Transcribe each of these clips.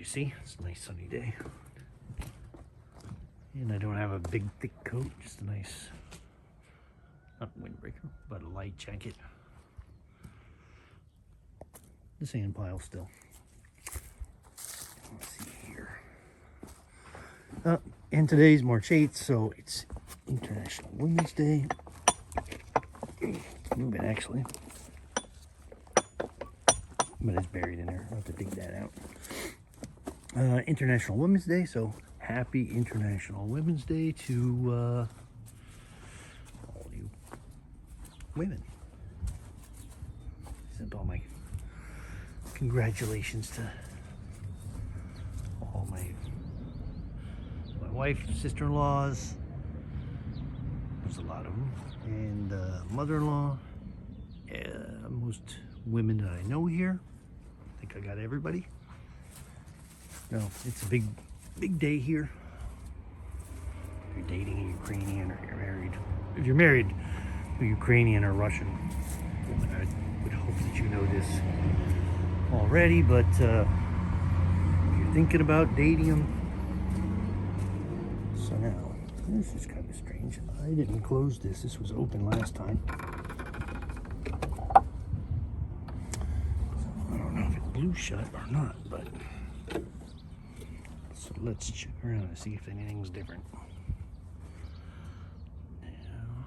you see, it's a nice sunny day. And I don't have a big thick coat, just a nice, not windbreaker, but a light jacket. The sand pile still. Let's see here. And today's March 8th, so it's International Women's Day. It's moving actually. But it's buried in there. I'll have to dig that out. International Women's Day, so happy International Women's Day to all you women. Send all my congratulations to all my wife, sister-in-laws. There's a lot of them, and mother-in-law. Most women that I know here. I think I got everybody. No, it's a big day here. If you're dating a Ukrainian or you're married. If you're married to a Ukrainian or Russian woman, I would hope that you know this already, but if you're thinking about dating them. So now, this is kind of strange. I didn't close this. This was open last time. Blew shut or not, but so let's check around and see if anything's different. Now,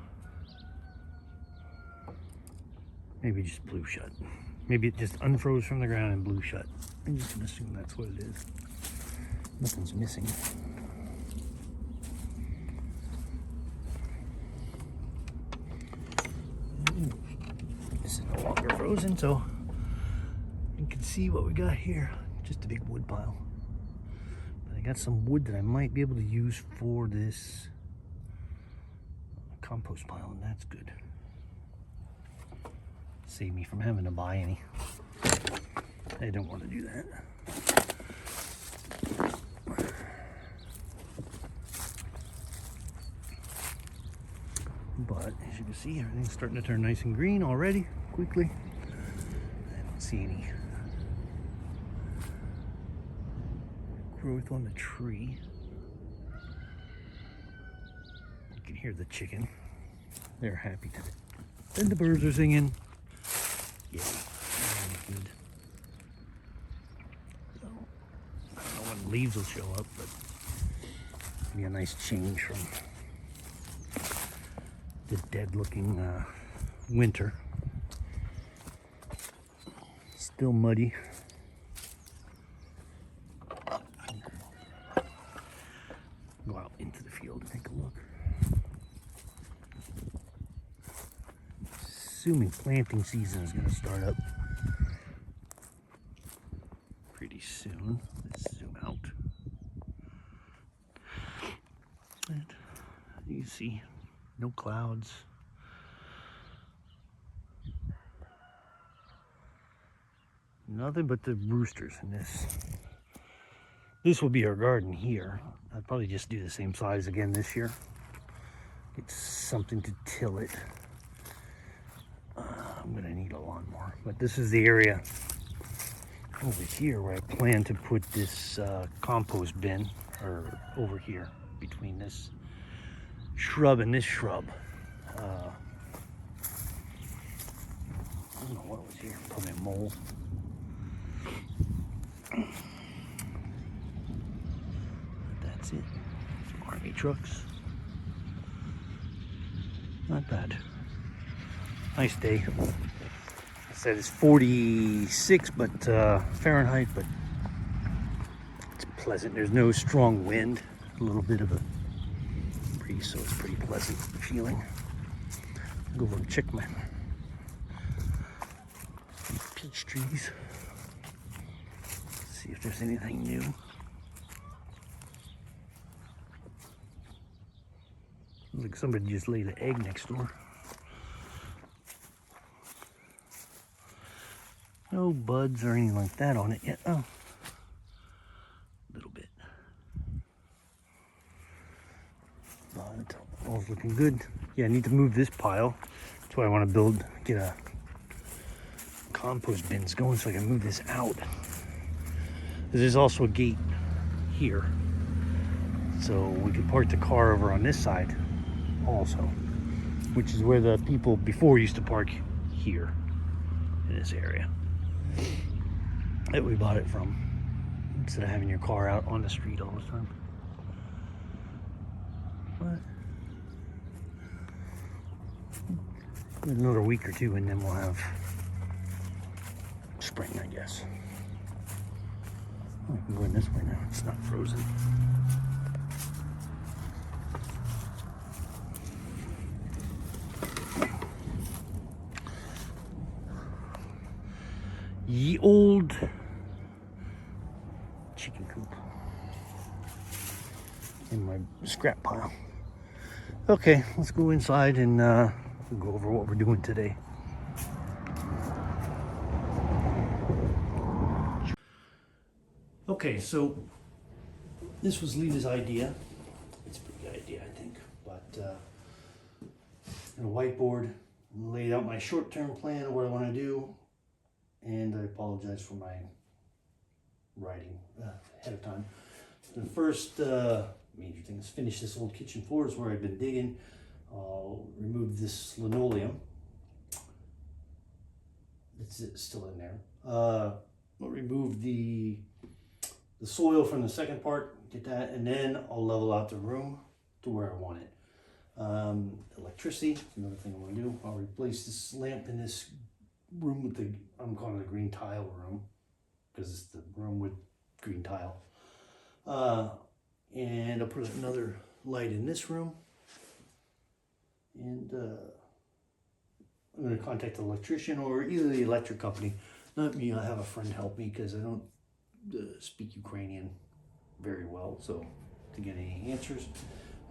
maybe it just blew shut. Maybe it just unfroze from the ground and blew shut. I'm just gonna assume that's what it is. Nothing's missing. This is no longer frozen, so you can see what we got here. Just a big wood pile. But I got some wood that I might be able to use for this compost pile, and that's good. Save me from having to buy any. I don't want to do that. But as you can see, everything's starting to turn nice and green already, quickly. I don't see any growth on the tree. You can hear the chicken. They're happy today. Then the birds are singing. Yeah, good. So, I don't know when leaves will show up, but it'll be a nice change from the dead-looking winter. Still muddy. Go out into the field and take a look. Assuming planting season is going to start up pretty soon. Let's zoom out. And you see, no clouds. Nothing but the roosters in this. This will be our garden here. I'll probably just do the same size again this year. It's something to till it. I'm gonna need a lawnmower, but this is the area over here where I plan to put this compost bin, or over here between this shrub and this shrub. I don't know what was here, probably a mole. That's it. Some army trucks. Not bad. Nice day. I said it's 46 but Fahrenheit, but it's pleasant. There's no strong wind. A little bit of a breeze, so it's pretty pleasant feeling. Go over and check my peach trees. See if there's anything new. Looks like somebody just laid an egg next door. No buds or anything like that on it yet. Oh, a little bit. But all's looking good. Yeah, I need to move this pile. That's why I want to get a compost bins going so I can move this out. There's also a gate here, so we could park the car over on this side also, which is where the people before used to park, here in this area that we bought it from, instead of having your car out on the street all the time. But another week or two and then we'll have spring, I guess. Oh, I can go in this way now, it's not frozen. Ye old chicken coop in my scrap pile. Okay, let's go inside and we'll go over what we're doing today. Okay, so this was Lita's idea. It's a pretty good idea, I think. But in a whiteboard, laid out my short-term plan of what I want to do. And I apologize for my writing ahead of time. The first major thing is finish this old kitchen floors where I've been digging. I'll remove this linoleum. It's still in there. I'll remove the soil from the second part, get that, and then I'll level out the room to where I want it. Electricity, another thing I want to do. I'll replace this lamp in this room with the, I'm calling it the green tile room, because it's the room with green tile. And I'll put another light in this room. And I'm going to contact the electrician or either the electric company. Not me, I'll have a friend help me because I don't speak Ukrainian very well. So to get any answers,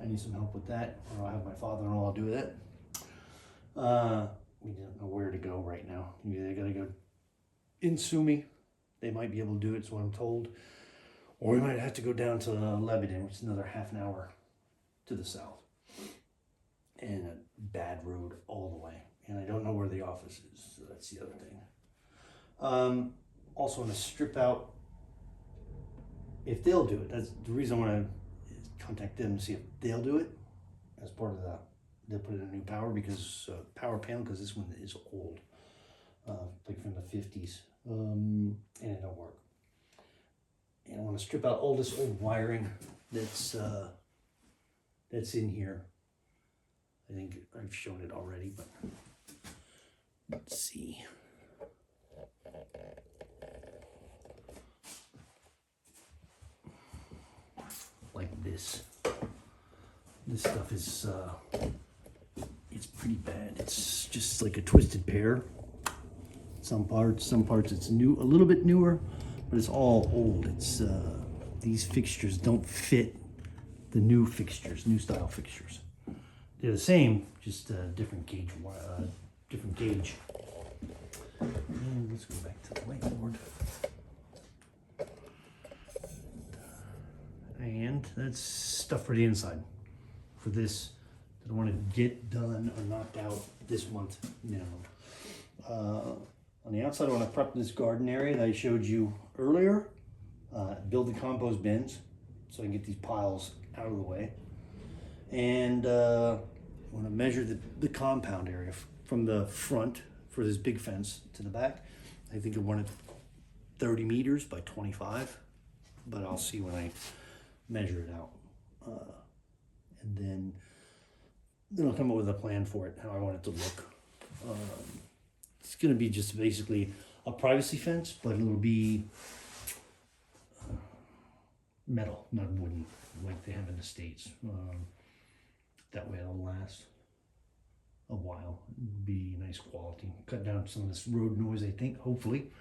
I need some help with that. Or I'll have my father-in-law do that. We don't know where to go right now. They gotta go in Sumi. They might be able to do it, so I'm told. Or we might have to go down to Lebanon, which is another half an hour to the south. And a bad road all the way. And I don't know where the office is, so that's the other thing. Also want to strip out, if they'll do it. That's the reason I want to contact them to see if they'll do it as part of the. They'll put in a new power because power panel, because this one is old, like from the 50s, and it don't work. And I want to strip out all this old wiring that's in here. I think I've shown it already, but let's see. Like this. This stuff is it's pretty bad. It's just like a twisted pair. Some parts it's new, a little bit newer, but it's all old. It's these fixtures don't fit the new fixtures, new style fixtures. They're the same, just different gauge. Different gauge. And let's go back to the whiteboard. And that's stuff for the inside. For this, that I want to get done or knocked out this month minimum. On the outside, I want to prep this garden area that I showed you earlier. Build the compost bins so I can get these piles out of the way. And I want to measure the compound area from the front for this big fence to the back. I think I want it 30 meters by 25, but I'll see when I measure it out. And then I'll come up with a plan for it, how I want it to look. It's going to be just basically a privacy fence, but it'll be metal, not wooden, like they have in the States. That way it'll last a while. It'll be nice quality. Cut down some of this road noise, I think, hopefully.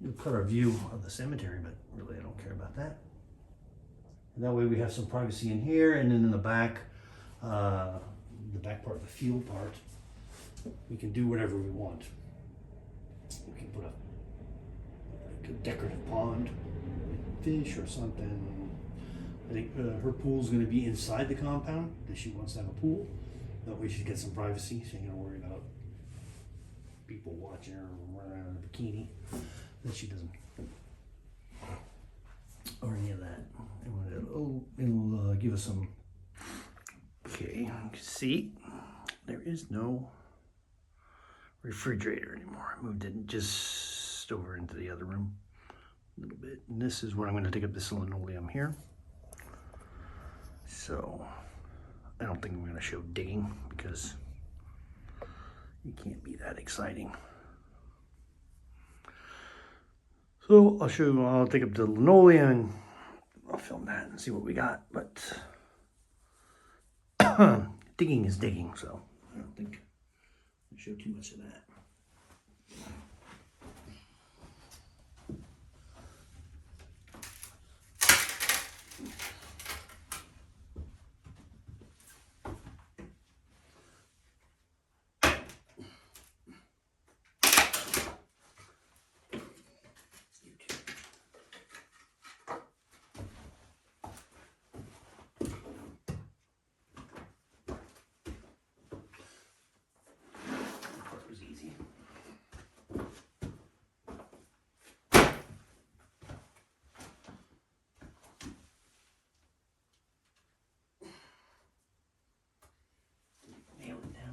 It'll cut our view of the cemetery, but really I don't care about that. And that way we have some privacy in here, and then in the back part, the field part, we can do whatever we want. We can put a decorative pond, like fish or something. I think her pool's going to be inside the compound, because she wants to have a pool. That way she gets some privacy, so you ain't going to worry about people watching her run around in a bikini that she doesn't, or any of that. It'll give us some. Okay, you can see there is no refrigerator anymore. I moved it just over into the other room a little bit. And this is where I'm going to take up this linoleum here. So I don't think I'm going to show digging because it can't be that exciting. So I'll show you, I'll take up the linoleum and I'll film that and see what we got. But digging is digging, so I don't think I'll show too much of that.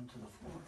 To the floor.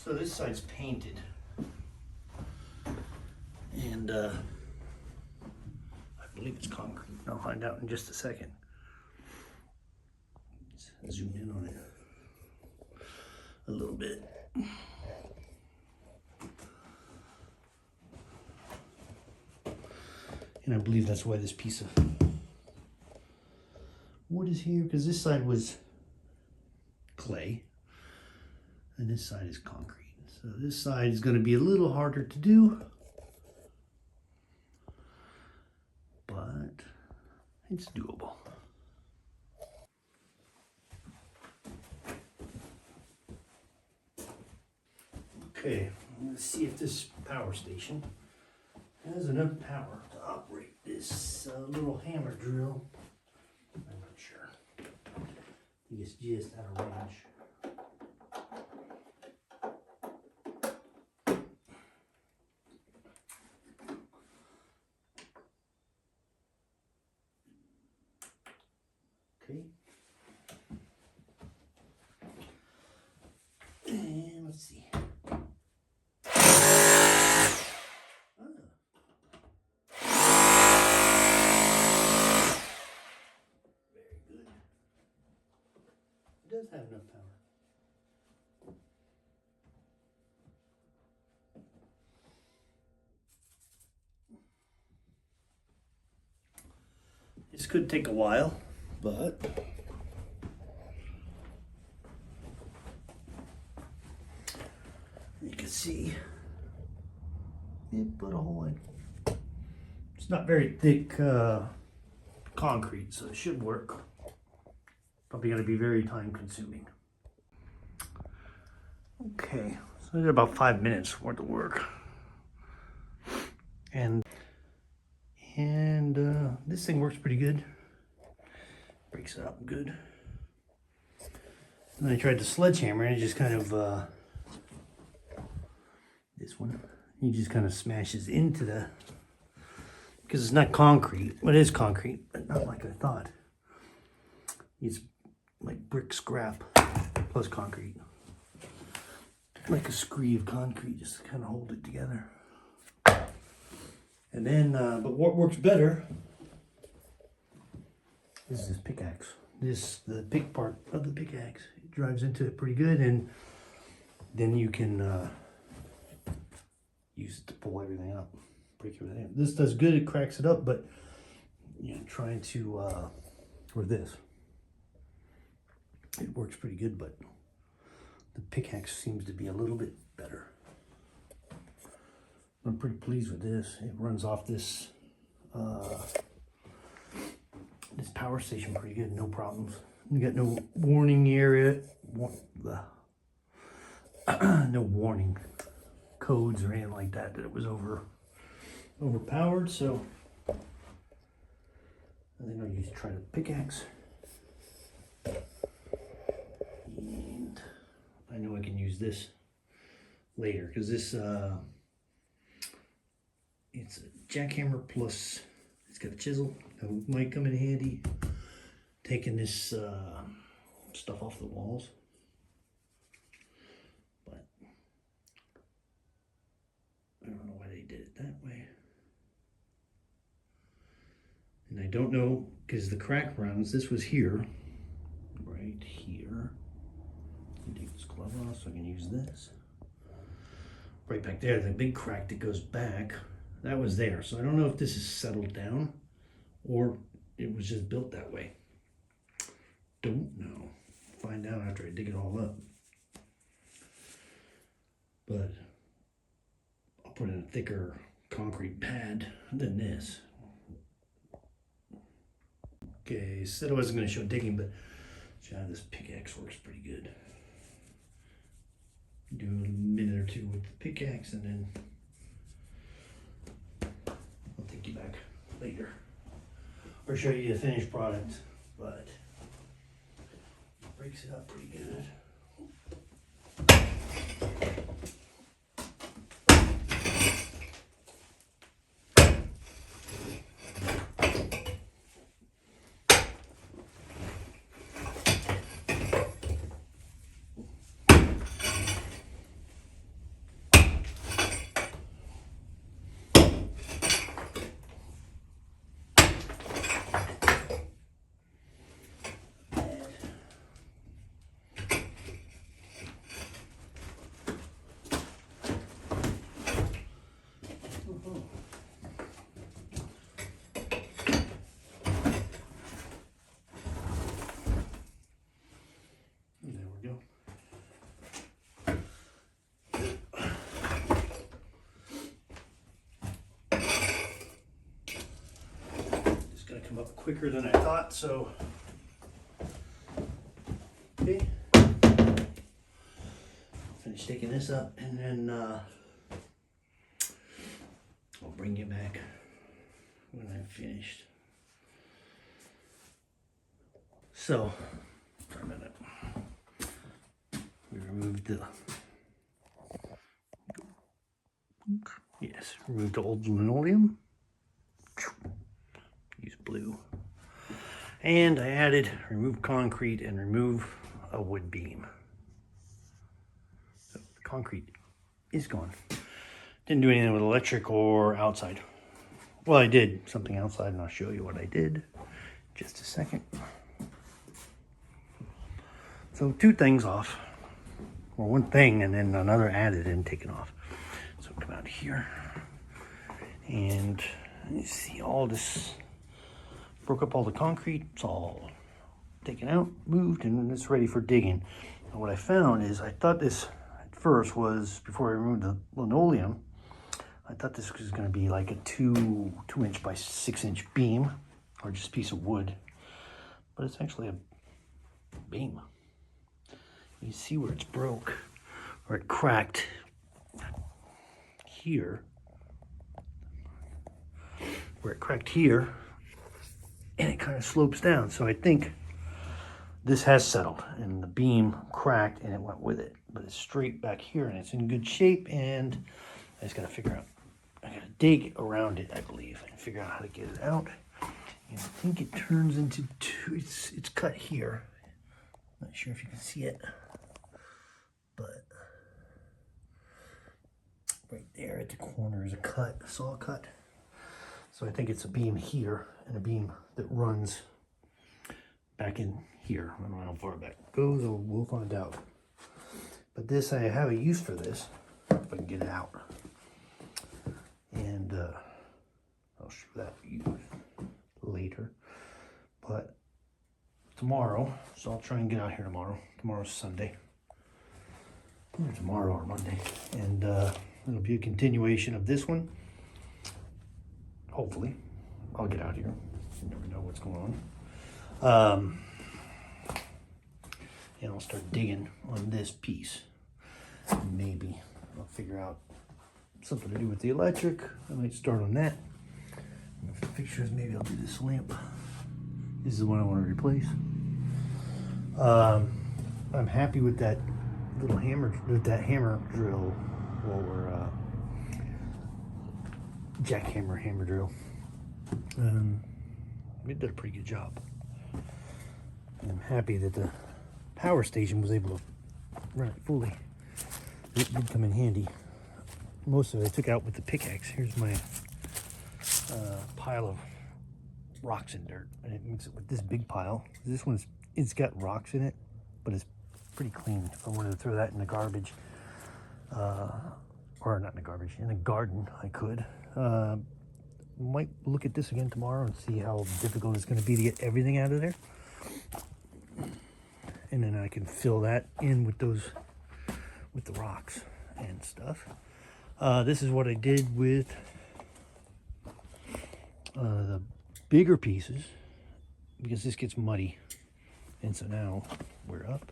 So this side's painted, and I believe it's concrete. I'll find out in just a second. Let's zoom in on it a little bit. And I believe that's why this piece of wood is here, because this side was clay and this side is concrete. So this side is going to be a little harder to do, but it's doable. Okay, let's see if this power station has enough power to operate this little hammer drill. I'm not sure. I think it's just out of range. Okay. And let's see. Does have enough power. This could take a while, but you can see it put a hole in. It's not very thick concrete, so it should work. Probably going to be very time consuming. Okay, so I did about 5 minutes worth of work. And this thing works pretty good. Breaks it up good. And then I tried the sledgehammer and it just kind of, this one, he just kind of smashes into the, because it's not concrete. Well, it is concrete, but not like I thought. It's like brick scrap plus concrete. Like a scree of concrete, just to kind of hold it together. And then, but what works better is this pickaxe. The pick part of the pickaxe. It drives into it pretty good, and then you can use it to pull everything up, break everything up. This does good, it cracks it up, but you know, trying to, or this, it works pretty good, but the pickaxe seems to be a little bit better. I'm pretty pleased with this. It runs off this this power station pretty good, no problems. You got no warning area, no warning codes or anything like that it was overpowered. So I think I'll just try the pickaxe, and I know I can use this later because this it's a jackhammer plus it's got a chisel that might come in handy. Taking this stuff off the walls, but I don't know why they did it that way. And I don't know, because the crack runs, this was here, right here. Let me take this glove off so I can use this. Right back there, the big crack that goes back, that was there. So I don't know if this is settled down or it was just built that way. Don't know. Find out after I dig it all up. But I'll put in a thicker concrete pad than this. Okay, said I wasn't going to show digging, but this pickaxe works pretty good. Do a minute or two with the pickaxe, and then I'll take you back later or show you the finished product. But breaks it up pretty good. Come up quicker than I thought, so okay. Finish taking this up, and then I'll bring you back when I'm finished. So, for a minute, we removed the removed the old linoleum. Use blue, and I added remove concrete and remove a wood beam. So the concrete is gone. Didn't do anything with electric or outside. Well, I did something outside, and I'll show you what I did in just a second. So 2 things off, or 1 thing and then another added and taken off. So come out here, and you see all this. Broke up all the concrete, it's all taken out, moved, and it's ready for digging. And what I found is, I thought this at first was, before I removed the linoleum, I thought this was going to be like a 2 inch by 6 inch beam, or just a piece of wood, but it's actually a beam. You see where it's broke, where it cracked here, and it kind of slopes down. So I think this has settled, and the beam cracked and it went with it, but it's straight back here and it's in good shape. And I just got to figure out, I got to dig around it, I believe, and figure out how to get it out. And I think it turns into two. It's cut here. Not sure if you can see it, but right there at the corner is a cut, a saw cut. So I think it's a beam here and a beam that runs back in here. I don't know how far back it goes, or we'll find out. But this, I have a use for this, if I can get it out. And I'll show that to you later. But tomorrow, so I'll try and get out here tomorrow. Tomorrow's Sunday. Either tomorrow or Monday. And it'll be a continuation of this one. Hopefully. I'll get out here. You never know what's going on. And I'll start digging on this piece. Maybe I'll figure out something to do with the electric. I might start on that. And for the fixtures, maybe I'll do this lamp. This is the one I want to replace. I'm happy with that little hammer, drill, or jackhammer hammer drill. It did a pretty good job. I'm happy that the power station was able to run it fully. It did come in handy. Most of it I took out with the pickaxe. Here's my pile of rocks and dirt. I didn't mix it with this big pile. This one's, it's got rocks in it, but it's pretty clean. If I wanted to throw that in the garbage, or not in the garbage, in the garden, I could. Might look at this again tomorrow and see how difficult it's going to be to get everything out of there. And then I can fill that in with those, with the rocks and stuff. This is what I did with the bigger pieces, because this gets muddy. And so now we're up,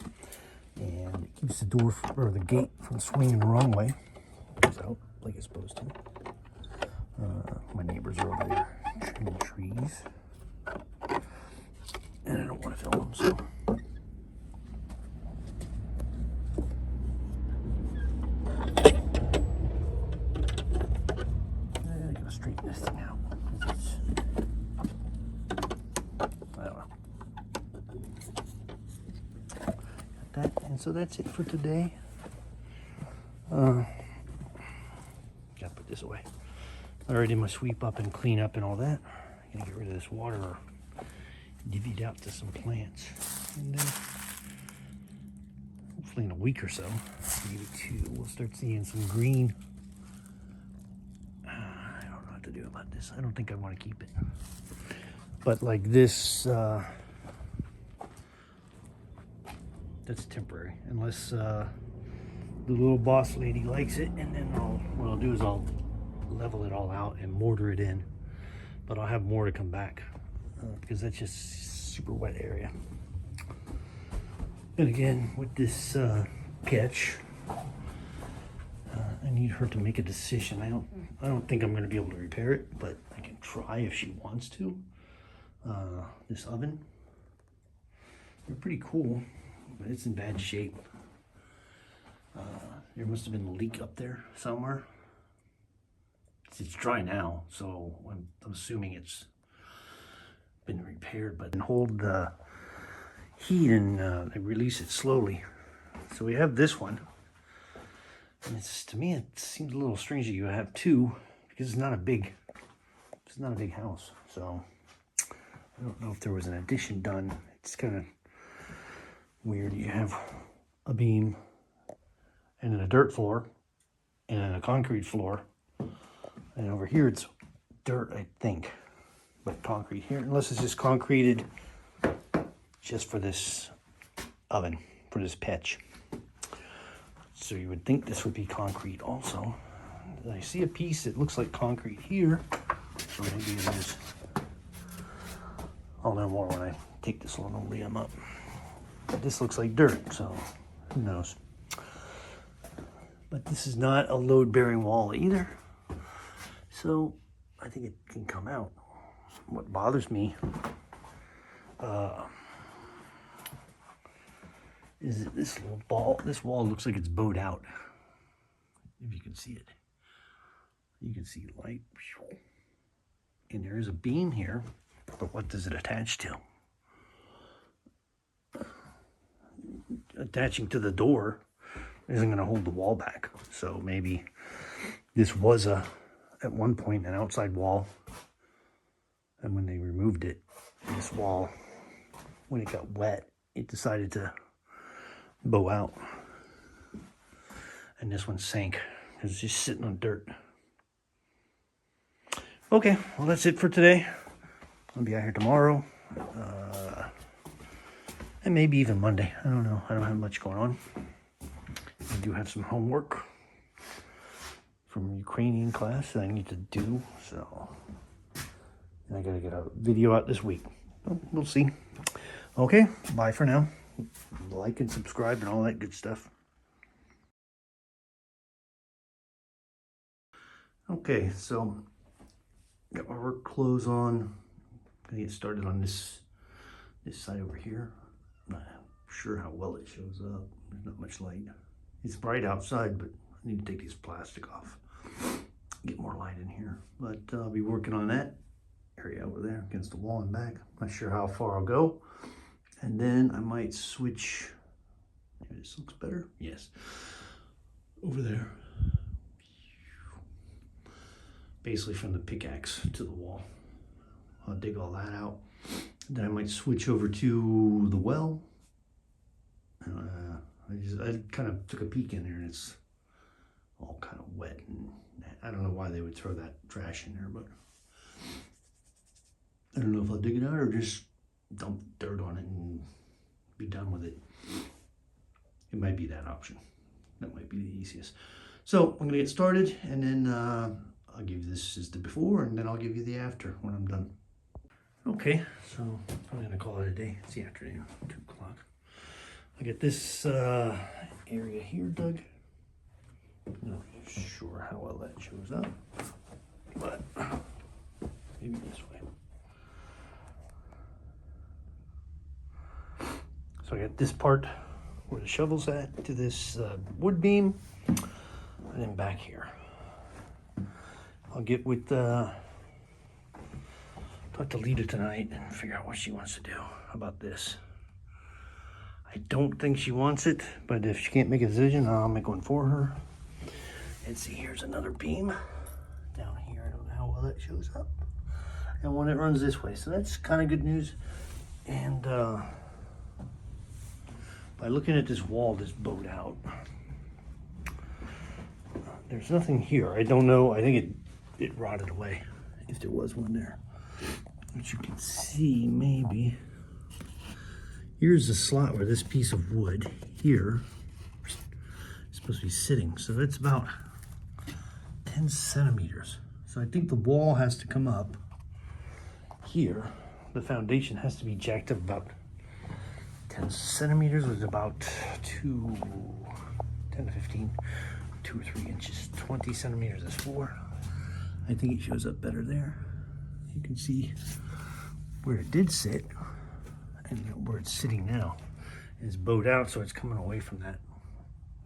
and it keeps the door, or the gate, from swinging the wrong way. It goes out like it's supposed to. My neighbors are over there trimming trees, and I don't want to film them, so. I gotta straighten this thing out. I don't know. Got that, and so that's it for today. Gotta put this away. I already did my sweep up and clean up and all that. I'm gonna get rid of this water, or divvy it out to some plants. And then hopefully in a week or so, maybe two, we'll start seeing some green. I don't know what to do about this. I don't think I want to keep it. But like this, that's temporary, unless the little boss lady likes it, and then what I'll do is I'll level it all out and mortar it in. But I'll have more to come back, because that's just super wet area. And again, with this catch, I need her to make a decision. I don't think I'm going to be able to repair it, but I can try if she wants to. This oven, they're pretty cool, but it's in bad shape. There must have been a leak up there somewhere. It's dry now, so I'm assuming it's been repaired, but hold the heat and they release it slowly. So we have this one, and it's, to me, it seems a little strange that you have two, because it's not a big house. So I don't know if there was an addition done. It's kind of weird. You have a beam, and then a dirt floor, and then a concrete floor. And over here it's dirt, I think, but concrete here, unless it's just concreted just for this oven, for this pitch. So you would think this would be concrete also. I see a piece that looks like concrete here, so maybe it is. I'll know more when I take this linoleum up. But this looks like dirt, so who knows. But this is not a load-bearing wall either. So I think it can come out. What bothers me is that this wall looks like it's bowed out. If you can see it. You can see light. And there is a beam here, but what does it attach to? Attaching to the door isn't going to hold the wall back. So maybe this was at one point an outside wall, and when they removed it, this wall, when it got wet, it decided to bow out, and this one sank because it's just sitting on dirt. Okay, well, that's it for today. I'll be out here tomorrow, and maybe even Monday. I don't know. I don't have much going on. I do have some homework from Ukrainian class that I need to do, so, and I gotta get a video out this week. We'll see. Okay, bye for now. Like and subscribe and all that good stuff. Okay, so got my work clothes on. Gonna get started on this side over here. I'm not sure how well it shows up. There's not much light. It's bright outside, but I need to take this plastic off. Get more light in here. But I'll be working on that area over there against the wall and back. Not sure how far I'll go. And then I might switch. Maybe this looks better. Yes. Over there. Basically from the pickaxe to the wall. I'll dig all that out. Then I might switch over to the well. I kind of took a peek in there and it's all kind of wet, and I don't know why they would throw that trash in there, but I don't know if I'll dig it out or just dump dirt on it and be done with it. It might be that option. That might be the easiest. So I'm gonna get started, and then I'll give you this as the before, and then I'll give you the after when I'm done. Okay, so I'm gonna call it a day. It's the afternoon, 2 o'clock. I get this area here dug. Not sure how well that shows up, but maybe this way. So I got this part where the shovel's at to this wood beam, and then back here. I'll get with talk to Lita tonight and figure out what she wants to do about this. I don't think she wants it, but if she can't make a decision, I'll make one for her. And see, here's another beam down here. I don't know how well that shows up. And one that runs this way, so that's kind of good news. And by looking at this wall that's bowed out, there's nothing here. I don't know. I think it rotted away, if there was one there. But you can see, maybe, here's the slot where this piece of wood here is supposed to be sitting. So that's about 10 centimeters. So I think the wall has to come up here. The foundation has to be jacked up about 10 centimeters, which is about 10 to 15, 2 or 3 inches. 20 centimeters is 4. I think it shows up better there. You can see where it did sit and where it's sitting now. It's bowed out, so it's coming away from that.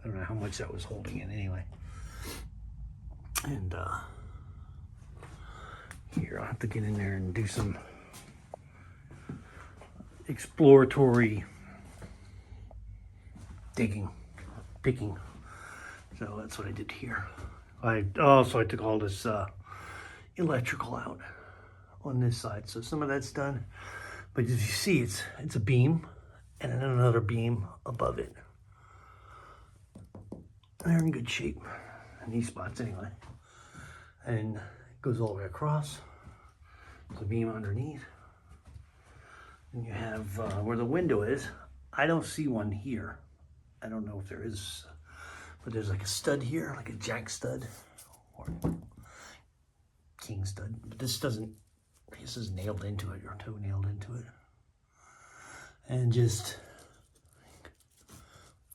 I don't know how much that was holding it anyway. And here, I'll have to get in there and do some exploratory digging, picking. So that's what I did here. I took all this electrical out on this side, so some of that's done. But as you see, it's a beam and then another beam above it. They're in good shape in these spots anyway. And it goes all the way across. There's a beam underneath. And you have where the window is. I don't see one here. I don't know if there is, but there's like a stud here, like a jack stud or king stud. But this is nailed into it, or toe nailed into it. And just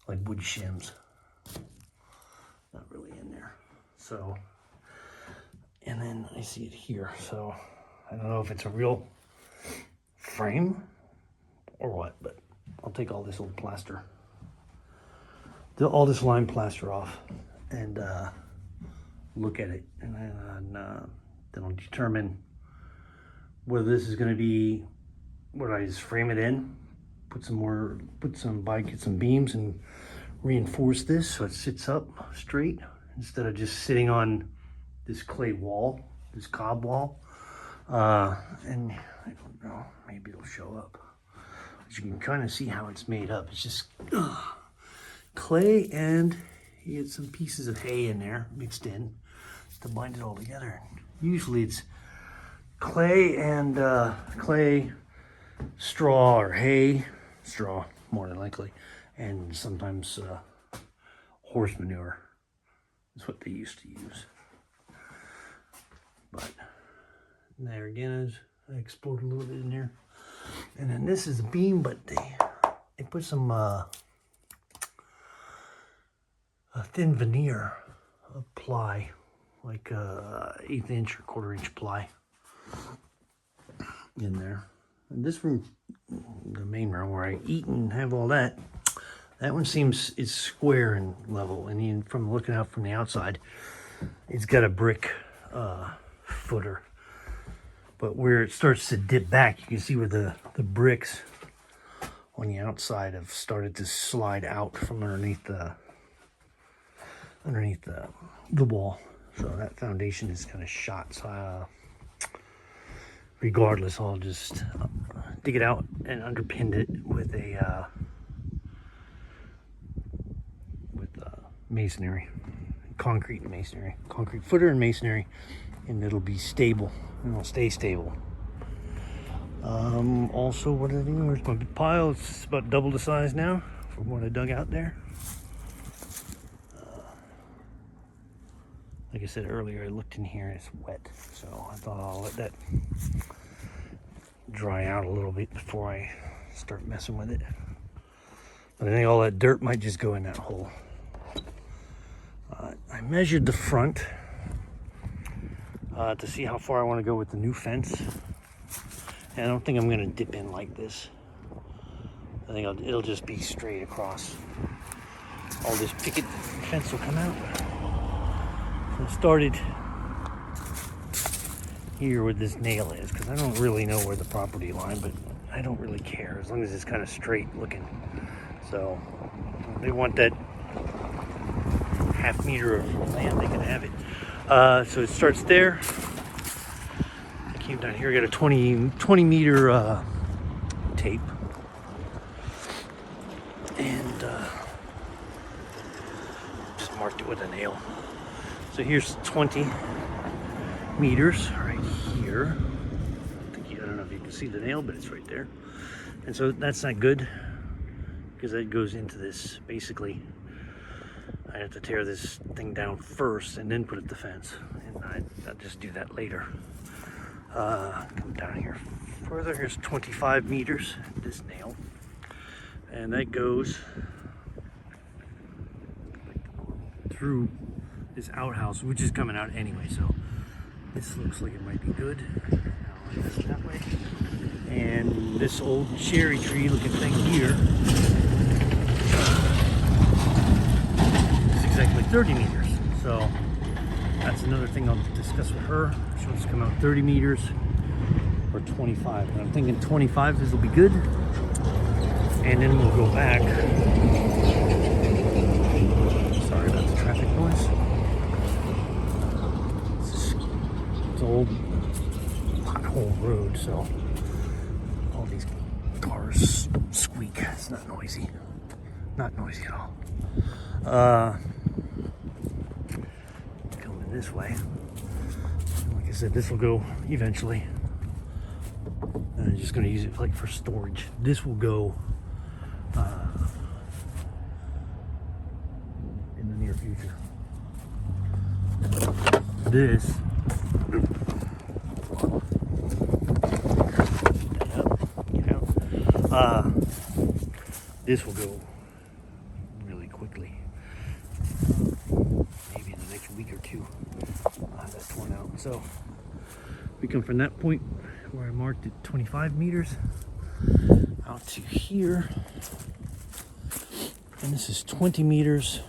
like wood shims. not really in there. So, and then I see it here. So I don't know if it's a real frame or what, but I'll take all this old plaster, all this lime plaster off, and look at it, and then I'll determine whether this is going to be, whether I just frame it in, get some beams and reinforce this so it sits up straight instead of just sitting on this clay wall, this cob wall. And I don't know, maybe it'll show up. But you can kind of see how it's made up. It's just clay, and you get some pieces of hay in there mixed in to bind it all together. Usually it's clay and clay, straw, or hay, straw more than likely, and sometimes horse manure is what they used to use. But there again, as I explored a little bit in there. And then this is a beam, but they put some a thin veneer of ply, like 1/8 inch or 1/4 inch ply in there. And this room, the main room where I eat and have all that, that one seems it's square and level. And even from looking out from the outside, it's got a brick footer. But where it starts to dip back, you can see where the bricks on the outside have started to slide out from underneath the wall. So that foundation is kind of shot. So regardless, I'll just dig it out and underpin it with masonry, concrete and masonry, concrete footer and masonry, and it'll be stable. And it'll stay stable. Also, what did I do? Where's my pile? It's about double the size now from what I dug out there. Like I said earlier, I looked in here and it's wet, so I thought I'll let that dry out a little bit before I start messing with it. But I think all that dirt might just go in that hole. I measured the front to see how far I want to go with the new fence. And I don't think I'm going to dip in like this. I think it'll just be straight across. All this picket fence will come out. So I started here where this nail is, because I don't really know where the property line, but I don't really care as long as it's kind of straight looking. So they want that 1/2 meter of land, they can have it. So it starts there. I came down here, got a 20 meter tape, and just marked it with a nail. So here's 20 meters right here. I don't know if you can see the nail, but it's right there. And so that's not good, because that goes into this. Basically, I have to tear this thing down first and then put up the fence, and I'll just do that later. Come down here further. Here's 25 meters, this nail, and that goes through this outhouse, which is coming out anyway, so this looks like it might be good. I'll this that way. And this old cherry tree looking thing here is exactly 30 meters. So that's another thing I'll discuss with her. She wants to come out 30 meters or 25. And I'm thinking 25 this will be good. And then we'll go back. Sorry about the traffic noise. It's old pothole road, so all these cars squeak. It's not noisy. Not noisy at all. Coming this way. Like I said, this will go eventually. I'm just going to use it like for storage. This will go in the near future. This this will go really quickly. week or two. That's torn out. So we come from that point where I marked it 25 meters out to here, and this is 20 meters.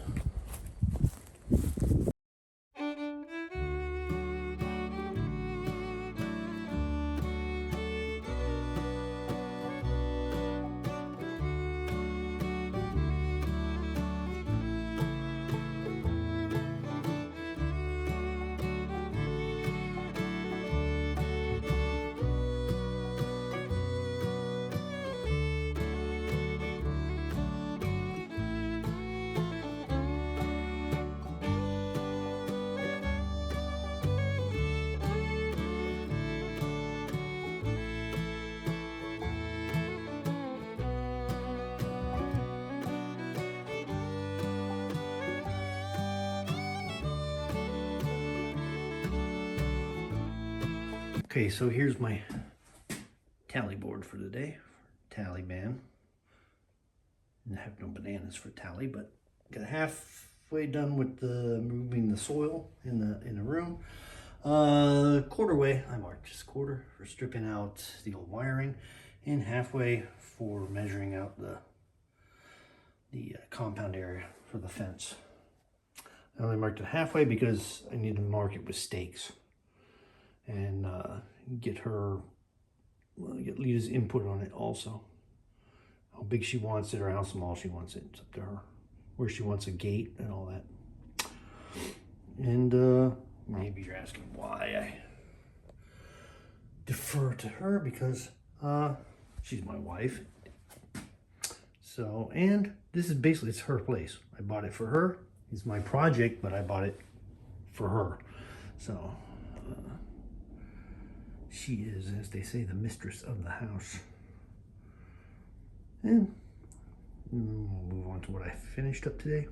Okay, so here's my tally board for the day. Tally man. I have no bananas for tally, but got halfway done with the moving the soil in the room. Quarter way, I marked just quarter for stripping out the old wiring, and halfway for measuring out the compound area for the fence. I only marked it halfway because I need to mark it with stakes and get Lita's input on it also. How big she wants it or how small she wants it, it's up to her. Where she wants a gate and all that. And maybe you're asking why I defer to her, because she's my wife. So, and this is basically, it's her place. I bought it for her. It's my project, but I bought it for her. So she is, as they say, the mistress of the house. And we'll move on to what I finished up today.